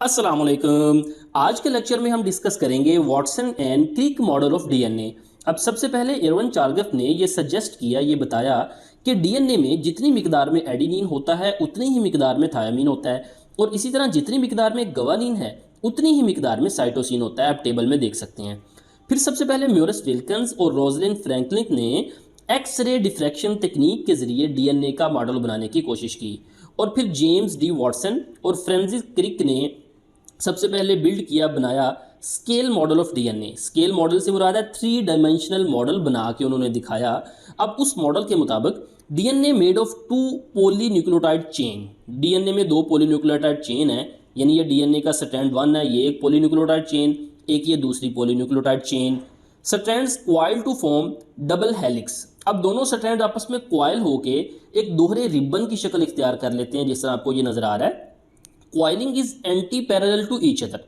अस्सलाम वालेकुम। आज के लेक्चर में हम डिस्कस करेंगे Watson and Crick model of DNA. अब सबसे पहले एरवन चार्गफ ने ये सजेस्ट किया, ये बताया कि डीएनए में जितनी मिकदार में एडेनिन होता है उतनी ही मिकदार में थायामीन होता है, और इसी तरह जितनी मिकदार में गवानीन है उतनी ही मिकदार में साइटोसिन होता है। आप टेबल में देख सकते हैं। फिर सबसे पहले म्यूरस विल्किंस और रोजलिन फ्रैंकलिन ने एक्स रे डिफ्रैक्शन तकनीक के ज़रिए डीएनए का मॉडल बनाने की कोशिश की, और फिर जेम्स डी वाटसन और फ्रांसिस क्रिक ने सबसे पहले बिल्ड किया, बनाया scale model of DNA. Scale model से मुराद है 3 डायमेंशनल मॉडल बना के उन्होंने दिखाया। अब उस मॉडल के मुताबिक DNA made of 2 polynucleotide chain, DNA में 2 पॉलीन्यूक्लियोटाइड चेन है, यानी ये डीएनए का स्ट्रैंड 1 है, ये एक पॉलीन्यूक्लियोटाइड चेन, एक ये दूसरी polynucleotide chain. Strands coil to form double helix. अब दोनों स्ट्रैंड आपस में क्वाइल होके एक दोहरे रिबन की शक्ल इख्तियार कर लेते हैं, जिस तरह आपको ये नजर आ रहा है। Coiling is anti parallel to each other.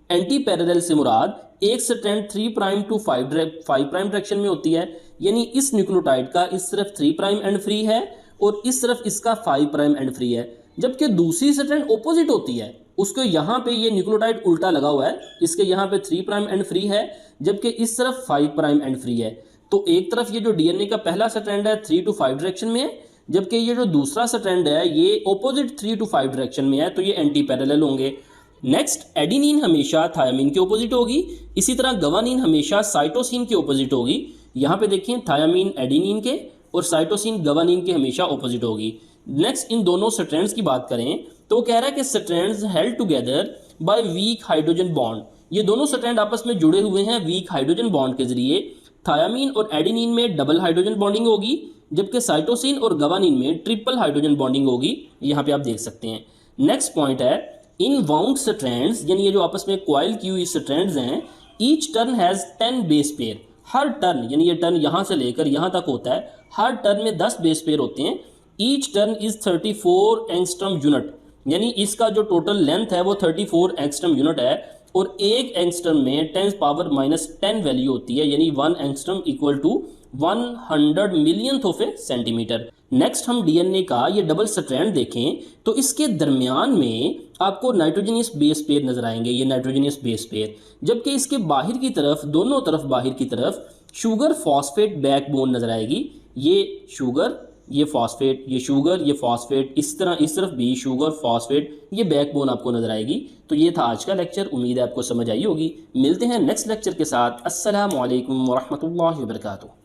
Anti parallel से मुराद एक strand 3 prime to 5 prime direction में होती है, यानी इस न्यूक्लियोटाइड का इस तरफ 3 प्राइम एंड फ्री है और इस तरफ इसका 5 प्राइम एंड फ्री है, जबकि दूसरी स्ट्रैंड ओपोजिट होती है, उसको यहाँ पे ये न्यूक्लियोटाइड उल्टा लगा हुआ है, इसके यहाँ पे 3 प्राइम एंड फ्री है, जबकि इस तरफ 5 प्राइम एंड फ्री है। तो एक तरफ ये जो डीएनए का पहला स्ट्रैंड है 3 to 5 डायरेक्शन में है, जबकि ये जो दूसरा स्ट्रैंड है ये ऑपोजिट 3 to 5 डायरेक्शन में है, तो ये एंटी पैरेलल होंगे। नेक्स्ट, एडेनिन हमेशा थायामीन के ऑपोजिट होगी, इसी तरह गवानीन हमेशा साइटोसिन के ऑपोजिट होगी। यहाँ पे देखिए थायामीन एडेनिन के और साइटोसिन गवानीन के हमेशा ऑपोजिट होगी। नेक्स्ट, इन दोनों स्ट्रैंड्स की बात करें तो वो कह रहा है कि strands held together by weak hydrogen bond. ये दोनों स्ट्रैंड आपस में जुड़े हुए हैं वीक हाइड्रोजन बॉन्ड के जरिए। थायामीन और एडेनिन में डबल हाइड्रोजन बॉन्डिंग होगी, जबकि साइटोसिन और गवानीन में ट्रिपल हाइड्रोजन बॉन्डिंग होगी। यहाँ पे आप देख सकते हैं। नेक्स्ट पॉइंट है इन वाउंड स्ट्रैंड्स, यानी ये जो आपस में क्वाइल की हुई स्ट्रैंड्स हैं, each turn has 10 base pair. Her turn, यानी ये टर्न यहाँ से लेकर यहाँ तक होता है, हर टर्न में 10 बेस पेयर होते हैं। Each turn is 34 angstrom unit, यानी इसका जो टोटल लेंथ है वो 34 एंगस्ट्रॉम यूनिट है, और एक एंगस्ट्रॉम में 10⁻⁻10 वैल्यू होती है, यानी 1 angstrom equal to 100 millionth of a centimetre. Next, हम डीएनए का ये डबल स्ट्रैंड देखें तो इसके दरमियान में आपको नाइट्रोजनियस बेस पेयर नजर आएंगे, ये नाइट्रोजनियस बेस पेयर, जबकि इसके बाहर की तरफ, दोनों तरफ बाहर की तरफ शुगर फॉस्फेट बैकबोन नजर आएगी। ये शुगर, ये फॉस्फेट, ये शुगर, ये फॉस्फेट, इस तरफ भी शुगर फॉस्फेट, ये बैकबोन आपको नजर आएगी। तो ये था आज का लेक्चर, उम्मीद है आपको समझ आई होगी। मिलते हैं नेक्स्ट लेक्चर के साथ। अस्सलामु अलैकुम वरहमतुल्लाहि वबरकातुहू।